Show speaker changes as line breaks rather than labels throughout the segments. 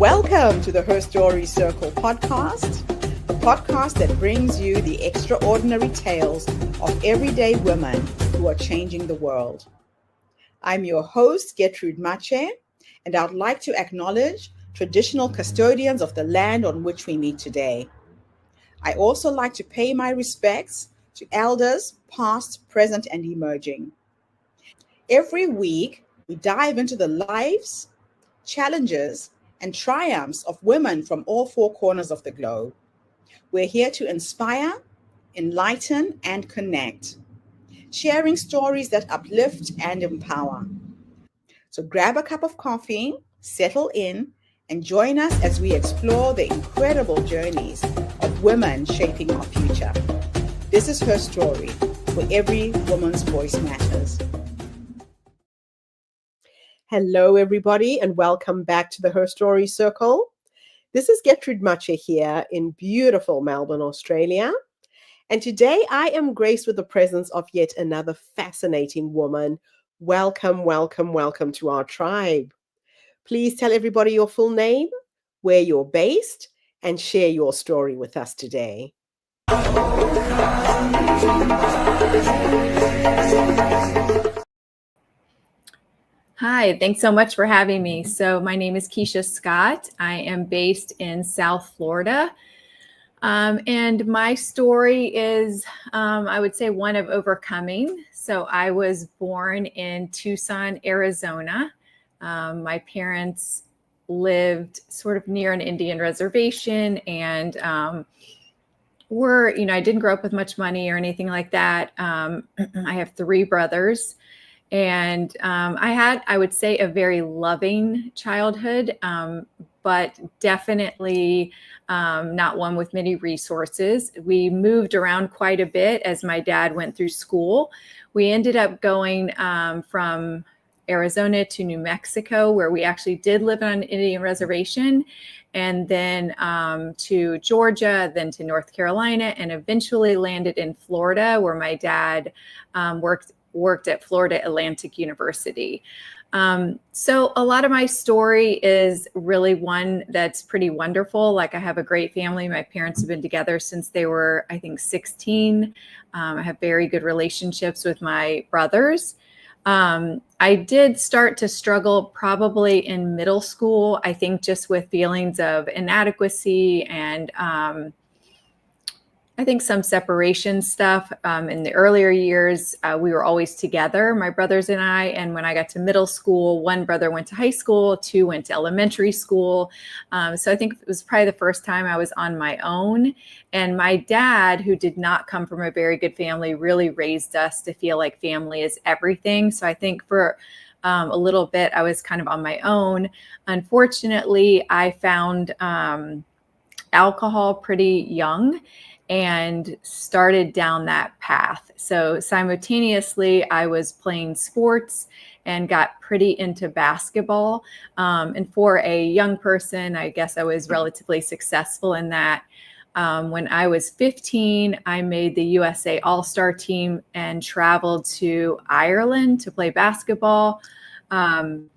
Welcome to the Her Story Circle podcast, the podcast that brings you the extraordinary tales of everyday women who are changing the world. I'm your host, Gertrude Mache, and I'd like to acknowledge traditional custodians of the land on which we meet today. I also like to pay my respects to elders, past, present, and emerging. Every week, we dive into the lives, challenges, and triumphs of women from all four corners of the globe. We're here to inspire, enlighten, and connect, sharing stories that uplift and empower. So grab a cup of coffee, settle in, and join us as we explore the incredible journeys of women shaping our future. This is Her Story, where every woman's voice matters. Hello, everybody, and welcome back to the Her Story Circle. This is Gertrude Mache here in beautiful Melbourne, Australia. And today I am graced with the presence of yet another fascinating woman. Welcome, welcome, welcome to our tribe. Please tell everybody your full name, where you're based, and share your story with us today.
Hi, thanks so much for having me. So my name is Keesha Scott. I am based in South Florida. And my story is, I would say, one of overcoming. So I was born in Tucson, Arizona. My parents lived sort of near an Indian reservation and I didn't grow up with much money or anything like that. I have three brothers. And I had, I would say, a very loving childhood, but definitely not one with many resources. We moved around quite a bit as my dad went through school. We ended up going from Arizona to New Mexico, where we actually did live on an Indian reservation, and then to Georgia, then to North Carolina, and eventually landed in Florida, where my dad worked at Florida Atlantic University. So a lot of my story is really one that's pretty wonderful. Like, I have a great family. My parents have been together since they were, I think, 16. I have very good relationships with my brothers. I did start to struggle probably in middle school, I think, just with feelings of inadequacy and I think some separation stuff. In the earlier years, we were always together, my brothers and I. And when I got to middle school, one brother went to high school, two went to elementary school. So I think it was probably the first time I was on my own. And my dad, who did not come from a very good family, really raised us to feel like family is everything. So I think for a little bit, I was kind of on my own. Unfortunately, I found alcohol pretty young and started down that path. So simultaneously, I was playing sports and got pretty into basketball. And for a young person, I guess I was relatively successful in that. When I was 15, I made the USA All-Star team and traveled to Ireland to play basketball. And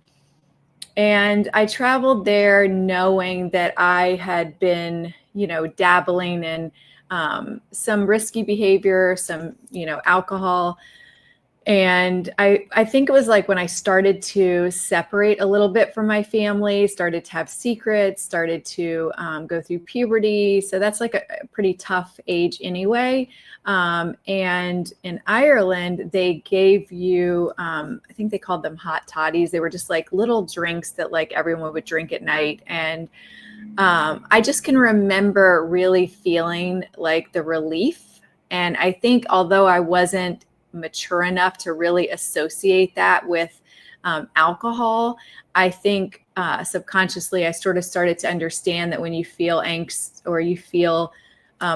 I traveled there knowing that I had been, dabbling in some risky behavior, some, alcohol. And I think it was like when I started to separate a little bit from my family, started to have secrets, started to go through puberty. So that's like a pretty tough age anyway. And in Ireland, they gave you, I think they called them hot toddies. They were just like little drinks that like everyone would drink at night. And I just can remember really feeling like the relief. And I think although I wasn't mature enough to really associate that with alcohol, I think subconsciously I sort of started to understand that when you feel angst or you feel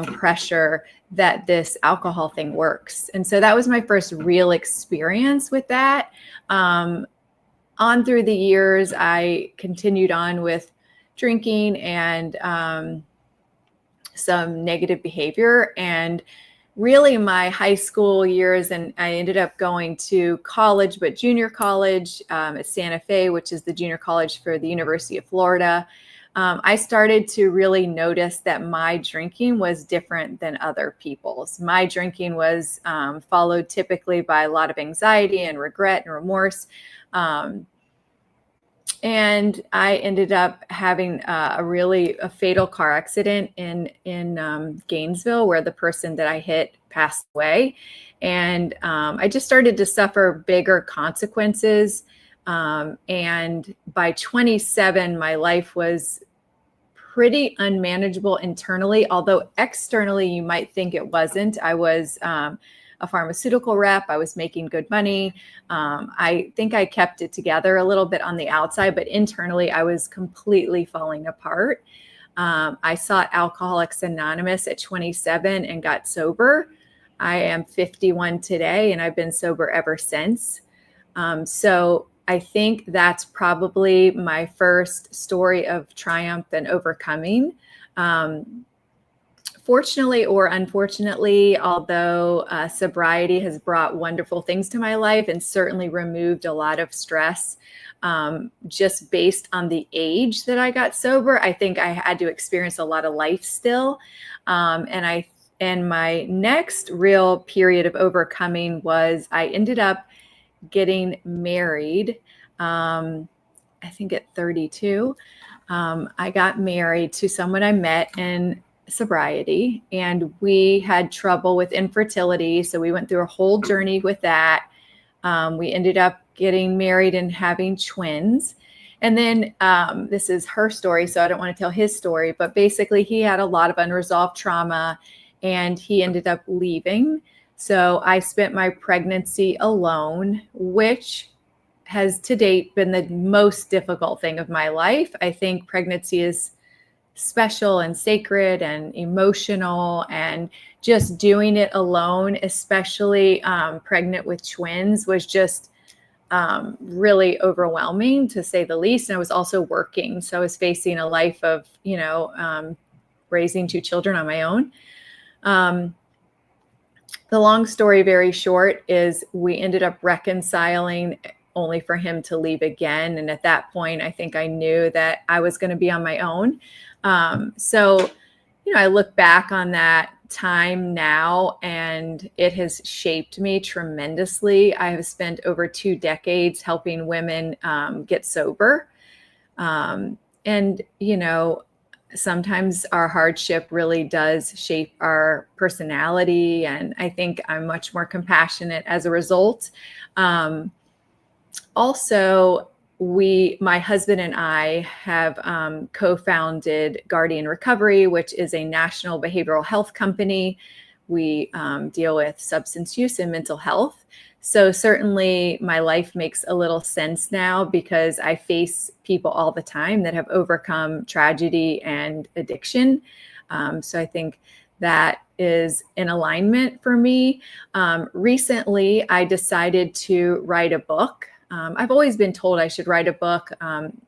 pressure, that this alcohol thing works. And so that was my first real experience with that. On through the years, I continued on with drinking and some negative behavior. And really my high school years, and I ended up going to college, but junior college at Santa Fe, which is the junior college for the University of Florida. I started to really notice that my drinking was different than other people's. My drinking was followed typically by a lot of anxiety and regret and remorse. And I ended up having a fatal car accident in Gainesville, where the person that I hit passed away. And I just started to suffer bigger consequences. And by 27, my life was pretty unmanageable internally, although externally you might think it wasn't. I was a pharmaceutical rep. I was making good money. I think I kept it together a little bit on the outside, but internally I was completely falling apart. I sought Alcoholics Anonymous at 27 and got sober. I am 51 today, and I've been sober ever since. So I think that's probably my first story of triumph and overcoming. Fortunately or unfortunately, although sobriety has brought wonderful things to my life and certainly removed a lot of stress, just based on the age that I got sober, I think I had to experience a lot of life still. And my next real period of overcoming was I ended up getting married, I think at 32. I got married to someone I met in sobriety, and we had trouble with infertility. So we went through a whole journey with that. We ended up getting married and having twins. And then this is her story, so I don't want to tell his story, but basically he had a lot of unresolved trauma and he ended up leaving. So I spent my pregnancy alone, which has to date been the most difficult thing of my life. I think pregnancy is special and sacred and emotional, and just doing it alone, especially pregnant with twins, was just really overwhelming, to say the least. And I was also working. So I was facing a life of, raising two children on my own. The long story very short is we ended up reconciling, only for him to leave again. And at that point, I think I knew that I was going to be on my own. So I look back on that time now, and it has shaped me tremendously. I have spent over 2 decades helping women get sober. And sometimes our hardship really does shape our personality. And I think I'm much more compassionate as a result. Also, my husband and I have co-founded Guardian Recovery, which is a national behavioral health company. We deal with substance use and mental health. So certainly my life makes a little sense now, because I face people all the time that have overcome tragedy and addiction. So I think that is in alignment for me. Recently, I decided to write a book. I've always been told I should write a book, and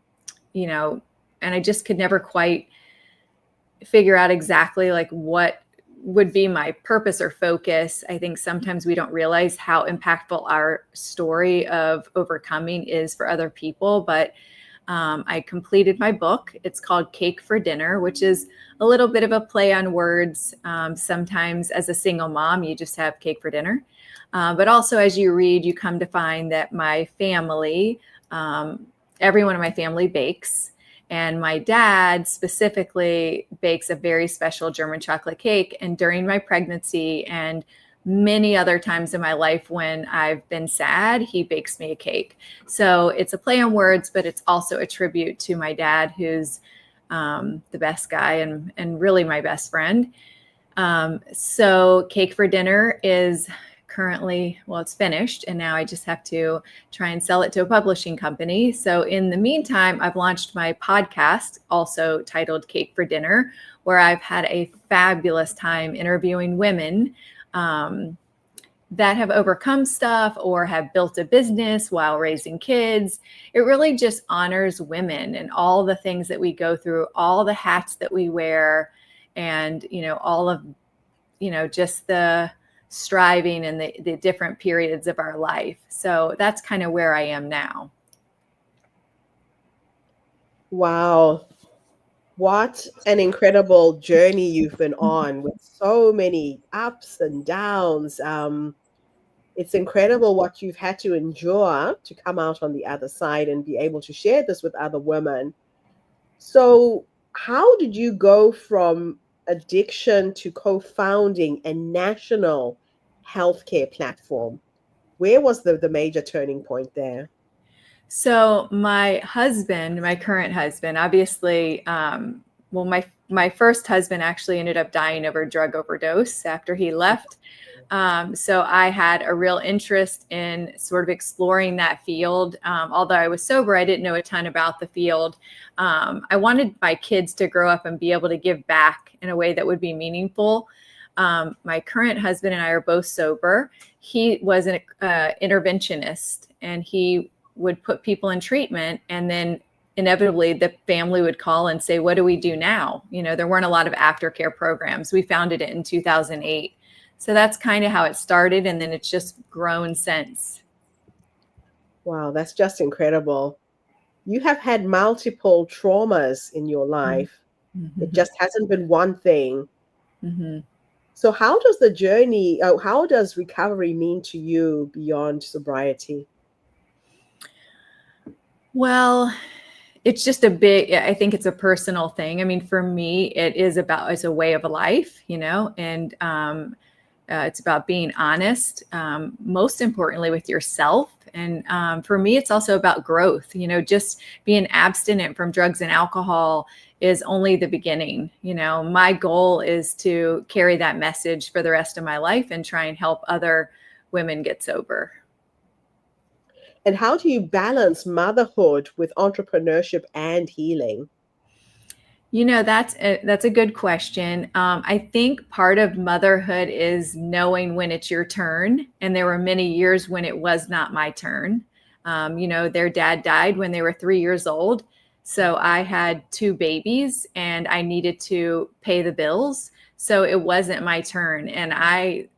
I just could never quite figure out exactly what would be my purpose or focus. I think sometimes we don't realize how impactful our story of overcoming is for other people. But I completed my book. It's called Cake for Dinner, which is a little bit of a play on words. Sometimes as a single mom, you just have cake for dinner. But also as you read, you come to find that my family, everyone in my family bakes. And my dad specifically bakes a very special German chocolate cake. And during my pregnancy and many other times in my life when I've been sad, he bakes me a cake. So it's a play on words, but it's also a tribute to my dad, who's the best guy and really my best friend. So Cake for Dinner is currently, it's finished, and now I just have to try and sell it to a publishing company. So in the meantime, I've launched my podcast, also titled Cake for Dinner, where I've had a fabulous time interviewing women that have overcome stuff or have built a business while raising kids. It really just honors women and all the things that we go through, all the hats that we wear, and all of just the striving and the different periods of our life. So that's kind of where I am now.
Wow.
What an incredible journey you've been on with so many ups and downs. It's incredible what you've had to endure to come out on the other side and be able to share this with other women. So, how did you go from addiction to co-founding a national healthcare platform? Where was the major turning point there?
So my husband, my current husband, obviously, well, my first husband actually ended up dying of a drug overdose after he left. So I had a real interest in sort of exploring that field. Although I was sober, I didn't know a ton about the field. I wanted my kids to grow up and be able to give back in a way that would be meaningful. My current husband and I are both sober. He was an interventionist, and he would put people in treatment, and then inevitably the family would call and say, what do we do now? You know, there weren't a lot of aftercare programs. We founded it in 2008. So that's kind of how it started. And then it's just grown since.
Wow, that's just incredible. You have had multiple traumas in your life.
Mm-hmm.
It just hasn't been one thing.
Mm-hmm.
So, how does recovery mean to you beyond sobriety?
Well, it's just I think it's a personal thing. I mean, for me, it's a way of life, you know, and it's about being honest, most importantly with yourself. And for me, it's also about growth. You know, just being abstinent from drugs and alcohol is only the beginning. You know, my goal is to carry that message for the rest of my life and try and help other women get sober.
And how do you balance motherhood with entrepreneurship and healing?
You know, that's a good question. I think part of motherhood is knowing when it's your turn. And there were many years when it was not my turn. You know, their dad died when they were 3 years old. So I had two babies and I needed to pay the bills. So it wasn't my turn. And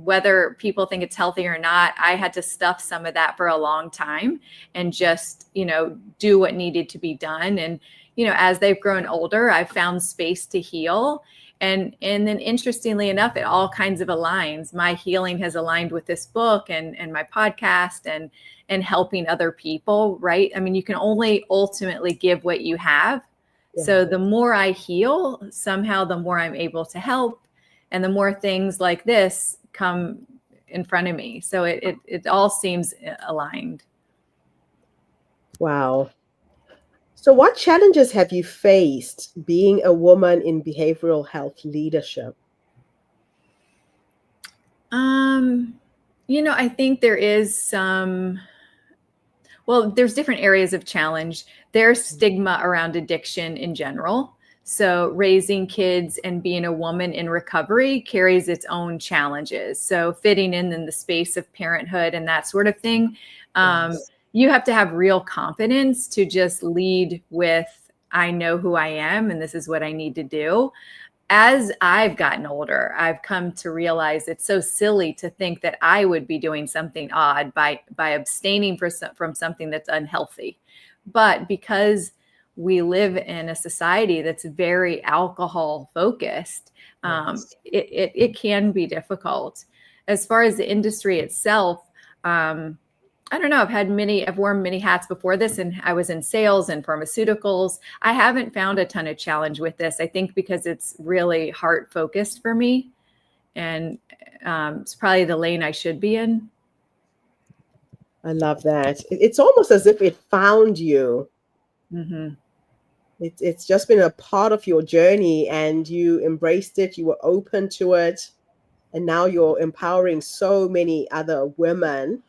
whether people think it's healthy or not, I had to stuff some of that for a long time and just, you know, do what needed to be done. And, you know, as they've grown older, I've found space to heal. And then interestingly enough, it all kinds of aligns. My healing has aligned with this book and my podcast and helping other people, right? I mean, you can only ultimately give what you have.
Yeah.
So the more I heal, somehow the more I'm able to help. And the more things like this come in front of me. So it all seems aligned.
Wow. So, what challenges have you faced being a woman in behavioral health leadership?
You know, I think there's different areas of challenge. There's stigma around addiction in general. So raising kids and being a woman in recovery carries its own challenges. So fitting in the space of parenthood and that sort of thing,
Yes.
you have to have real confidence to just lead with, I know who I am and this is what I need to do. As I've gotten older, I've come to realize it's so silly to think that I would be doing something odd by abstaining from something that's unhealthy. But because we live in a society that's very alcohol focused,
Yes.
it can be difficult. As far as the industry itself, I don't know. I've worn many hats before this, and I was in sales and pharmaceuticals. I haven't found a ton of challenge with this. I think because it's really heart focused for me, and it's probably the lane I should be in.
I love that. It's almost as if it found you.
Mm-hmm.
It's just been a part of your journey and you embraced it, you were open to it, and now you're empowering so many other women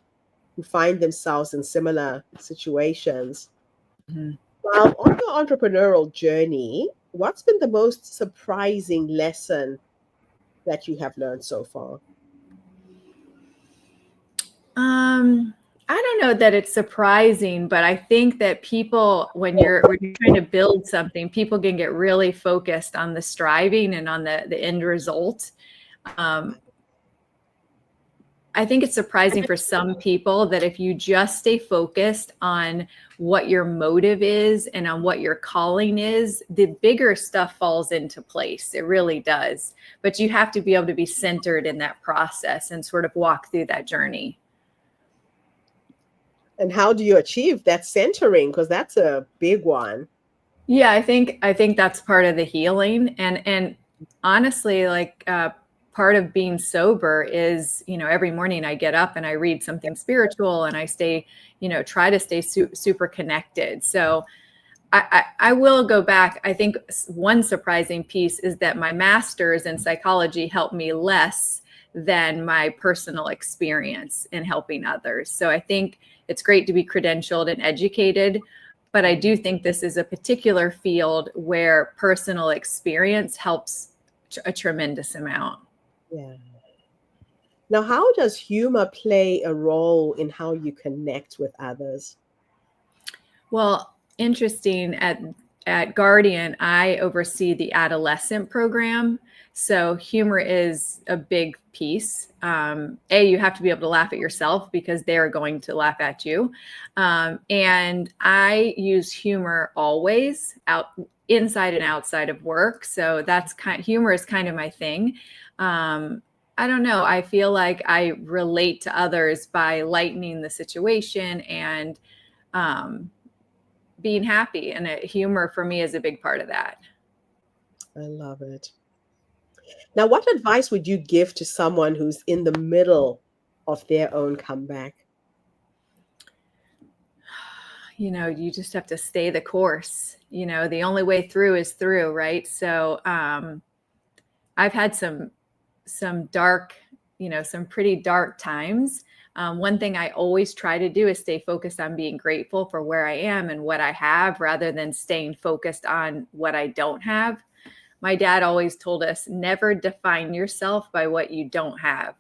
who find themselves in similar situations.
Mm-hmm.
Well, on your entrepreneurial journey, what's been the most surprising lesson that you have learned so far?
I don't know that it's surprising, but I think that people, when you're trying to build something, people can get really focused on the striving and on the end result. I think it's surprising for some people that if you just stay focused on what your motive is and on what your calling is, the bigger stuff falls into place. It really does. But you have to be able to be centered in that process and sort of walk through that journey.
And how do you achieve that centering? Because that's a big one.
Yeah, I think that's part of the healing. And honestly, like part of being sober is, every morning I get up and I read something spiritual and I stay, try to stay super connected. So I will go back. I think one surprising piece is that my master's in psychology helped me less than my personal experience in helping others. So I think it's great to be credentialed and educated, but I do think this is a particular field where personal experience helps a tremendous amount.
Yeah. Now, how does humor play a role in how you connect with others?
Well, interesting. At Guardian, I oversee the adolescent program. So humor is a big piece. You have to be able to laugh at yourself because they're going to laugh at you. And I use humor always inside and outside of work. So humor is kind of my thing. I don't know. I feel like I relate to others by lightening the situation and being happy. And humor for me is a big part of that.
I love it. Now, what advice would you give to someone who's in the middle of their own comeback?
You just have to stay the course. The only way through is through, right? So I've had some dark, some pretty dark times. One thing I always try to do is stay focused on being grateful for where I am and what I have rather than staying focused on what I don't have. My dad always told us, never define yourself by what you don't have.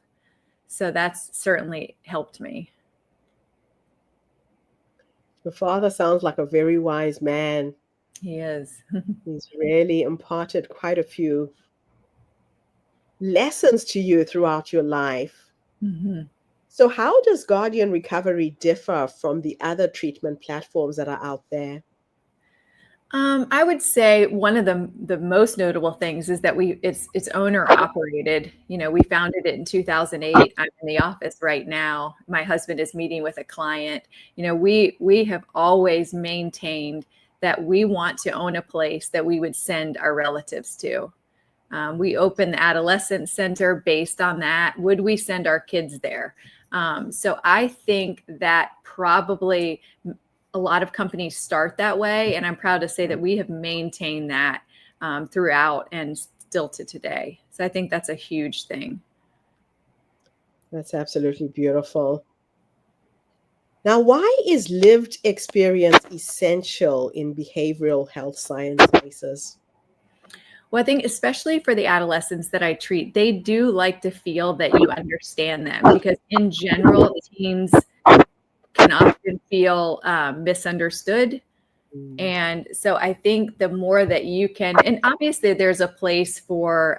So that's certainly helped me.
Your father sounds like a very wise man.
He is.
He's really imparted quite a few lessons to you throughout your life.
Mm-hmm.
So how does Guardian Recovery differ from the other treatment platforms that are out there?
I would say one of the most notable things is that it's owner operated. We founded it in 2008. I'm in the office right now. My husband is meeting with a client. We have always maintained that we want to own a place that we would send our relatives to. We opened the adolescent center based on that. Would we send our kids there? So I think that probably a lot of companies start that way. And I'm proud to say that we have maintained that throughout and still to today. So I think that's a huge thing.
That's absolutely beautiful. Now, why is lived experience essential in behavioral health science spaces?
Well, I think especially for the adolescents that I treat, they do like to feel that you understand them because in general, teens can often feel misunderstood. And so I think the more that you can, and obviously there's a place for,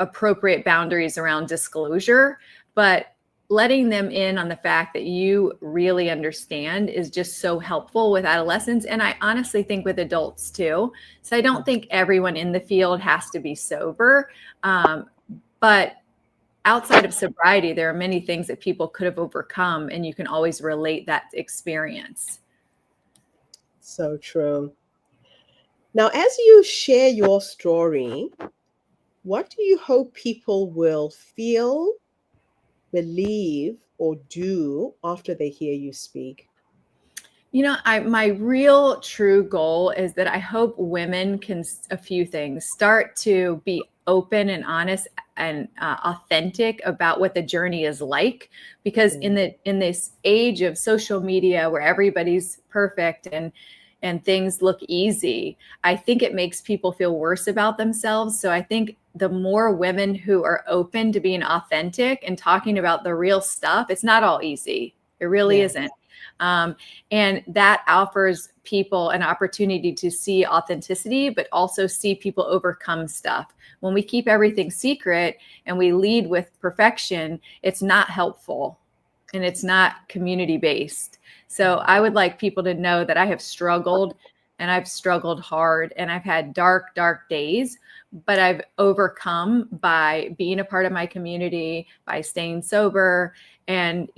appropriate boundaries around disclosure, but letting them in on the fact that you really understand is just so helpful with adolescents. And I honestly think with adults too. So I don't think everyone in the field has to be sober. But outside of sobriety, there are many things that people could have overcome, and you can always relate that experience.
So true. Now, as you share your story, what do you hope people will feel, believe, or do after they hear you speak?
My real true goal is that I hope women can, a few things, start to be open and honest and authentic about what the journey is like, because in this age of social media where everybody's perfect and things look easy, I think it makes people feel worse about themselves. So I think the more women who are open to being authentic and talking about the real stuff, it's not all easy. It really isn't. And that offers people an opportunity to see authenticity, but also see people overcome stuff. When we keep everything secret and we lead with perfection, it's not helpful and it's not community based. So I would like people to know that I have struggled, and I've struggled hard, and I've had dark, dark days, but I've overcome by being a part of my community, by staying sober. And,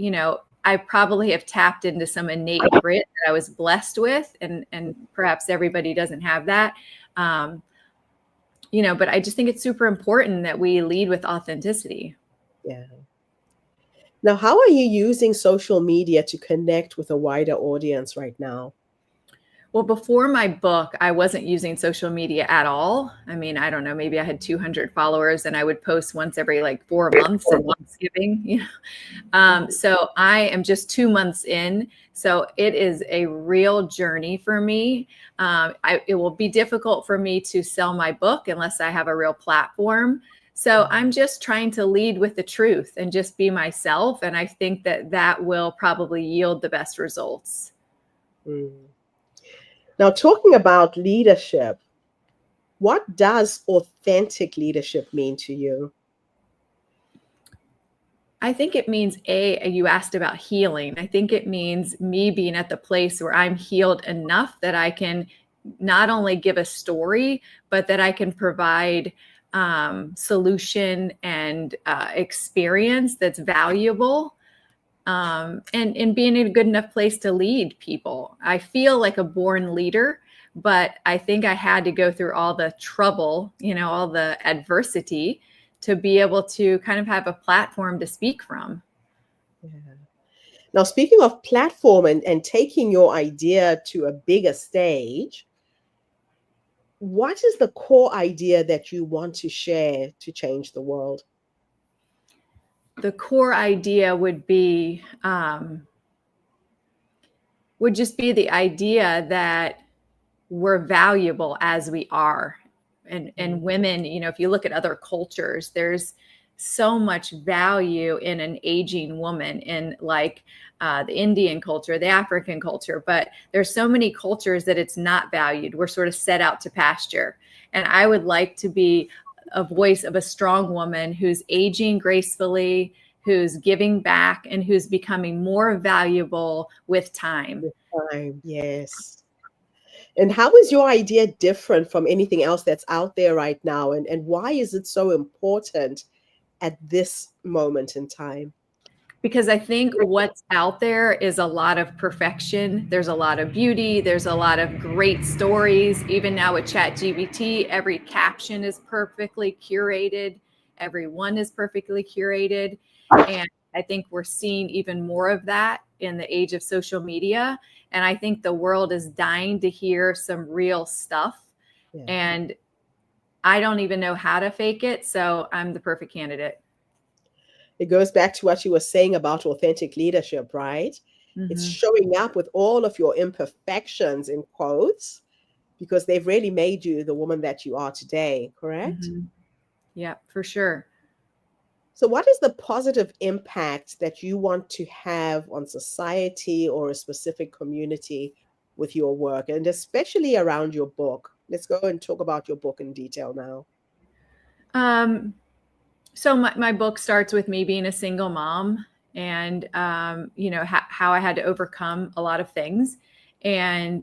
I probably have tapped into some innate grit that I was blessed with, and perhaps everybody doesn't have that. But I just think it's super important that we lead with authenticity.
Yeah. Now, how are you using social media to connect with a wider audience right now?
Well, before my book, I wasn't using social media at all. I mean, I don't know, maybe I had 200 followers and I would post once every 4 months at Thanksgiving. So I am just 2 months in. So it is a real journey for me. It will be difficult for me to sell my book unless I have a real platform. So I'm just trying to lead with the truth and just be myself. And I think that will probably yield the best results.
Mm. Now, talking about leadership, what does authentic leadership mean to you?
I think it means, you asked about healing. I think it means me being at the place where I'm healed enough that I can not only give a story, but that I can provide solution and experience that's valuable. And being in a good enough place to lead people. I feel like a born leader, but I think I had to go through all the trouble, all the adversity to be able to kind of have a platform to speak from.
Yeah. Now, speaking of platform and taking your idea to a bigger stage, what is the core idea that you want to share to change the world?
The core idea would just be the idea that we're valuable as we are. And women, if you look at other cultures, there's so much value in an aging woman in the Indian culture, the African culture, but there's so many cultures that it's not valued. We're sort of set out to pasture. And I would like to be a voice of a strong woman who's aging gracefully, who's giving back, and who's becoming more valuable with time.
Yes. And how is your idea different from anything else that's out there right now? And why is it so important at this moment in time?
Because I think what's out there is a lot of perfection. There's a lot of beauty. There's a lot of great stories. Even now with ChatGPT, every caption is perfectly curated. Everyone is perfectly curated. And I think we're seeing even more of that in the age of social media. And I think the world is dying to hear some real stuff. Yeah. And I don't even know how to fake it. So I'm the perfect candidate.
It goes back to what you were saying about authentic leadership, right? Mm-hmm. It's showing up with all of your imperfections, in quotes, because they've really made you the woman that you are today, correct?
Mm-hmm. Yeah, for sure.
So what is the positive impact that you want to have on society or a specific community with your work, and especially around your book? Let's go and talk about your book in detail now.
So my book starts with me being a single mom and, how I had to overcome a lot of things and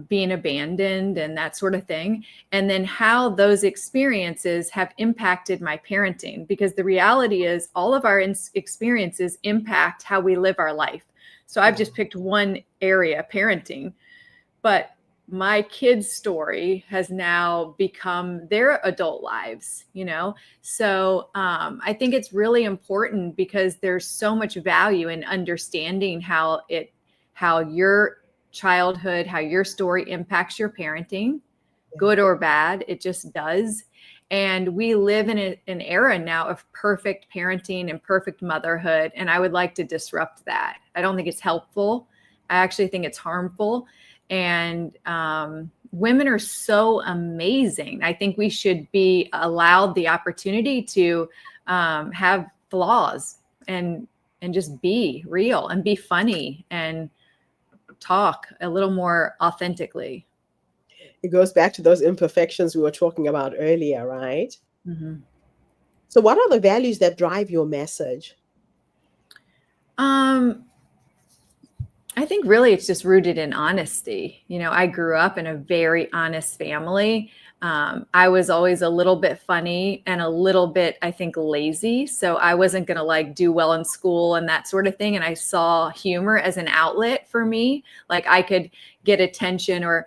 being abandoned and that sort of thing. And then how those experiences have impacted my parenting, because the reality is all of our experiences impact how we live our life. So I've just picked one area, parenting, but my kids' story has now become their adult lives, So I think it's really important because there's so much value in understanding how your childhood, how your story impacts your parenting, good or bad. It just does. And we live in an era now of perfect parenting and perfect motherhood. And I would like to disrupt that. I don't think it's helpful. I actually think it's harmful. And women are so amazing. I think we should be allowed the opportunity to have flaws and just be real and be funny and talk a little more authentically.
It goes back to those imperfections we were talking about earlier, right?
Mm-hmm.
So what are the values that drive your message?
I think really it's just rooted in honesty. I grew up in a very honest family. I was always a little bit funny and a little bit, I think, lazy. So I wasn't going to like do well in school and that sort of thing. And I saw humor as an outlet for me. Like I could get attention or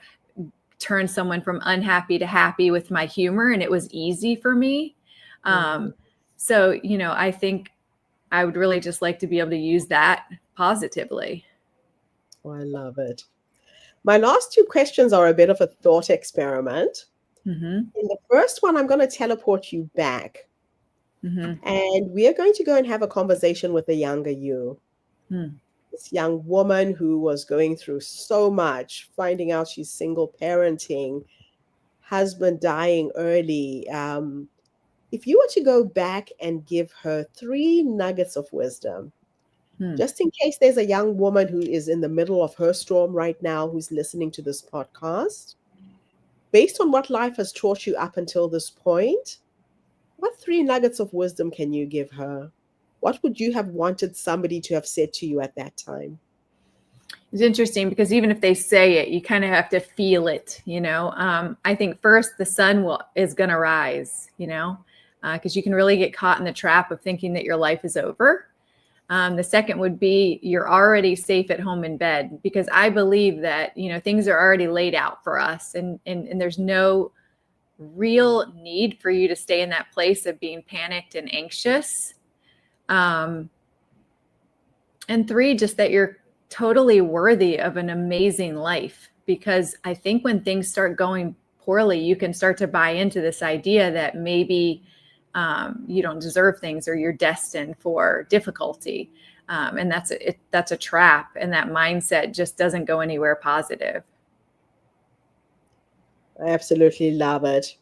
turn someone from unhappy to happy with my humor. And it was easy for me. So, I think I would really just like to be able to use that positively.
Oh, I love it. My last two questions are a bit of a thought experiment.
Mm-hmm.
In the first one, I'm going to teleport you back.
Mm-hmm.
And we are going to go and have a conversation with a younger you. This young woman who was going through so much, finding out she's single parenting, husband dying early. If you were to go back and give her 3 nuggets of wisdom, just in case there's a young woman who is in the middle of her storm right now, who's listening to this podcast, based on what life has taught you up until this point, what 3 nuggets of wisdom can you give her? What would you have wanted somebody to have said to you at that time?
It's interesting because even if they say it, you kind of have to feel it, I think first the sun is going to rise, because you can really get caught in the trap of thinking that your life is over. The second would be you're already safe at home in bed, because I believe that, things are already laid out for us and there's no real need for you to stay in that place of being panicked and anxious. And 3, just that you're totally worthy of an amazing life, because I think when things start going poorly, you can start to buy into this idea that maybe you don't deserve things or you're destined for difficulty. And that's a trap. And that mindset just doesn't go anywhere positive.
I absolutely love it.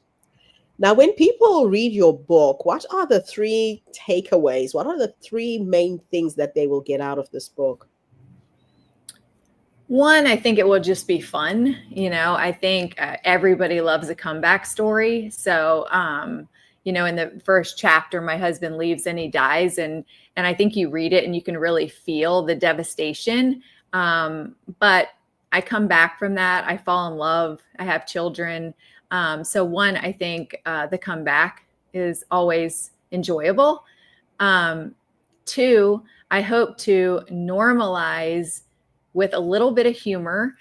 Now, when people read your book, what are the 3 takeaways? What are the 3 main things that they will get out of this book?
One, I think it will just be fun. I think everybody loves a comeback story. So, in the first chapter, my husband leaves and he dies. And I think you read it and you can really feel the devastation. But I come back from that. I fall in love. I have children. So one, I think the comeback is always enjoyable. 2, I hope to normalize with a little bit of humor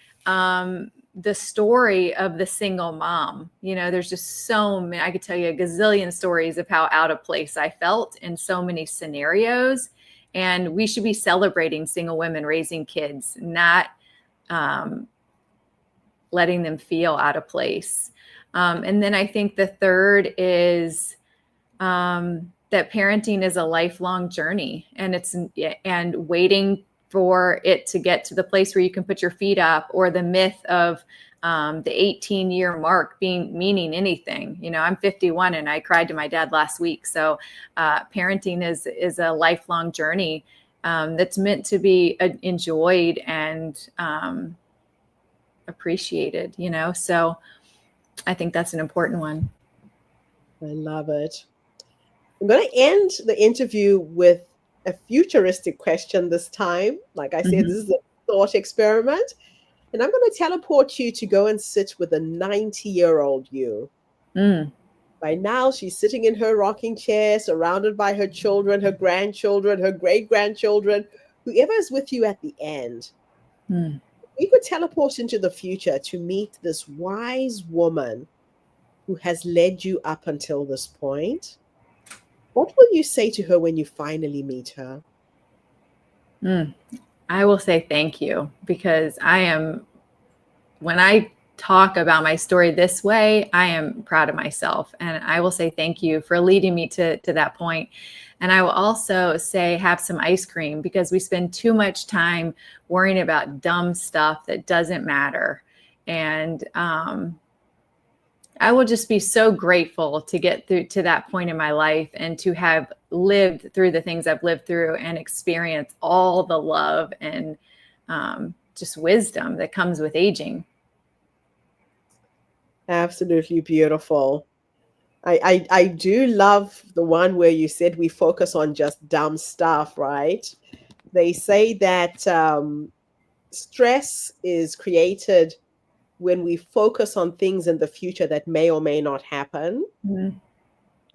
the story of the single mom. There's just so many, I could tell you a gazillion stories of how out of place I felt in so many scenarios. And we should be celebrating single women raising kids, not letting them feel out of place. And then I think the third is that parenting is a lifelong journey, and waiting for it to get to the place where you can put your feet up, or the myth of the 18-year mark meaning anything. I'm 51 and I cried to my dad last week. So parenting is a lifelong journey that's meant to be enjoyed and appreciated, so I think that's an important one.
I love it. I'm going to end the interview with a futuristic question this time. Like I said, This is a thought experiment. And I'm going to teleport you to go and sit with a 90-year-old you. By now, she's sitting in her rocking chair, surrounded by her children, her grandchildren, her great-grandchildren, whoever is with you at the end. We could teleport into the future to meet this wise woman who has led you up until this point. What will you say to her when you finally meet her?
I will say thank you, because when I talk about my story this way, I am proud of myself. And I will say thank you for leading me to that point. And I will also say have some ice cream, because we spend too much time worrying about dumb stuff that doesn't matter. And I will just be so grateful to get through to that point in my life, and to have lived through the things I've lived through and experienced all the love and just wisdom that comes with aging.
Absolutely beautiful. I do love the one where you said we focus on just dumb stuff, right? They say that stress is created when we focus on things in the future that may or may not happen.
Mm-hmm.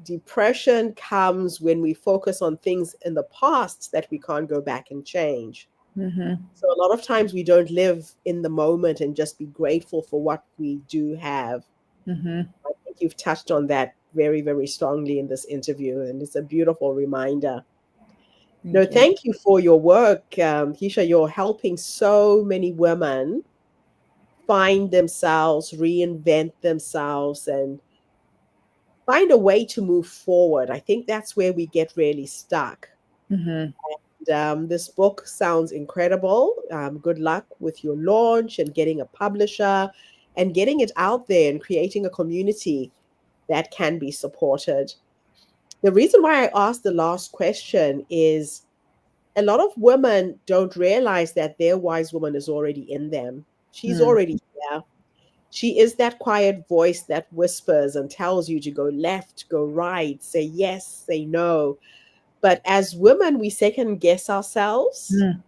Depression comes when we focus on things in the past that we can't go back and change.
Mm-hmm.
So a lot of times we don't live in the moment and just be grateful for what we do have.
Mm-hmm.
I think you've touched on that very, very strongly in this interview, and it's a beautiful reminder. Thank you for your work, Keesha. You're helping so many women find themselves, reinvent themselves, and find a way to move forward. I think that's where we get really stuck.
Mm-hmm.
This book sounds incredible. Good luck with your launch and getting a publisher and getting it out there and creating a community that can be supported. The reason why I asked the last question is a lot of women don't realize that their wise woman is already in them. She's already here. She is that quiet voice that whispers and tells you to go left, go right, say yes, say no. But as women, we second guess ourselves.
Mm-hmm.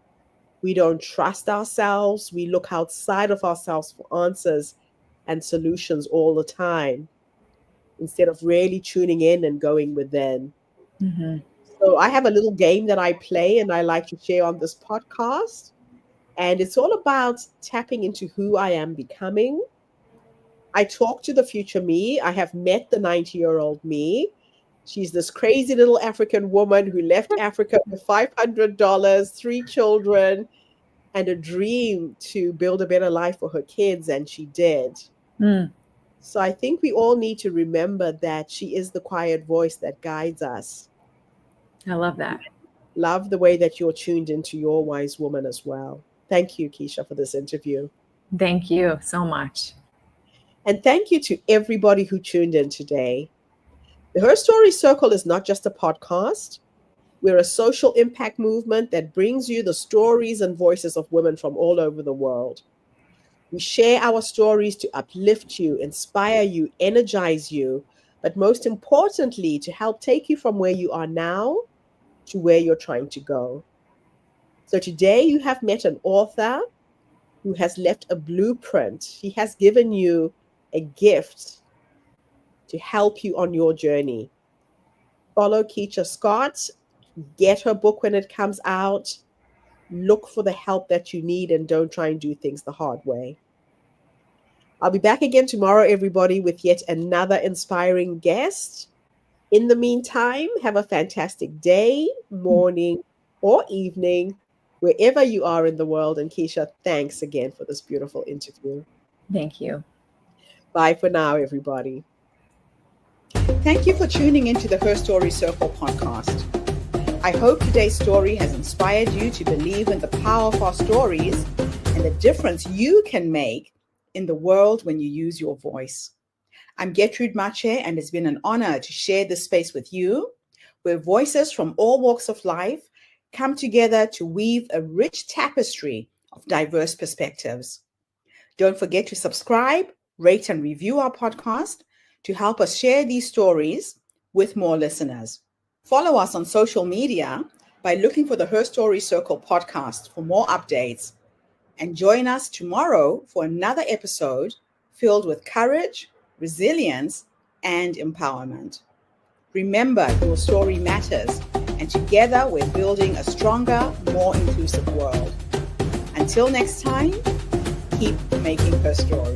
We don't trust ourselves. We look outside of ourselves for answers and solutions all the time instead of really tuning in and going within.
Mm-hmm.
So I have a little game that I play and I like to share on this podcast. And it's all about tapping into who I am becoming. I talk to the future me. I have met the 90-year-old me. She's this crazy little African woman who left Africa with $500, 3 children, and a dream to build a better life for her kids, and she did.
Mm.
So I think we all need to remember that she is the quiet voice that guides us.
I love that.
Love the way that you're tuned into your wise woman as well. Thank you, Keesha, for this interview.
Thank you so much.
And thank you to everybody who tuned in today. The Her Story Circle is not just a podcast. We're a social impact movement that brings you the stories and voices of women from all over the world. We share our stories to uplift you, inspire you, energize you, but most importantly, to help take you from where you are now to where you're trying to go. So today you have met an author who has left a blueprint. He has given you a gift to help you on your journey. Follow Keesha Scott. Get her book when it comes out. Look for the help that you need and don't try and do things the hard way. I'll be back again tomorrow, everybody, with yet another inspiring guest. In the meantime, have a fantastic day, morning, or evening, wherever you are in the world. And Keesha, thanks again for this beautiful interview.
Thank you.
Bye for now, everybody.
Thank you for tuning into the Her Story Circle podcast. I hope today's story has inspired you to believe in the power of our stories and the difference you can make in the world when you use your voice. I'm Gertrude Mache, and it's been an honor to share this space with you, where voices from all walks of life come together to weave a rich tapestry of diverse perspectives. Don't forget to subscribe, rate, and review our podcast to help us share these stories with more listeners. Follow us on social media by looking for the Her Story Circle podcast for more updates. And join us tomorrow for another episode filled with courage, resilience, and empowerment. Remember, your story matters, and together we're building a stronger, more inclusive world. Until next time, keep making her story.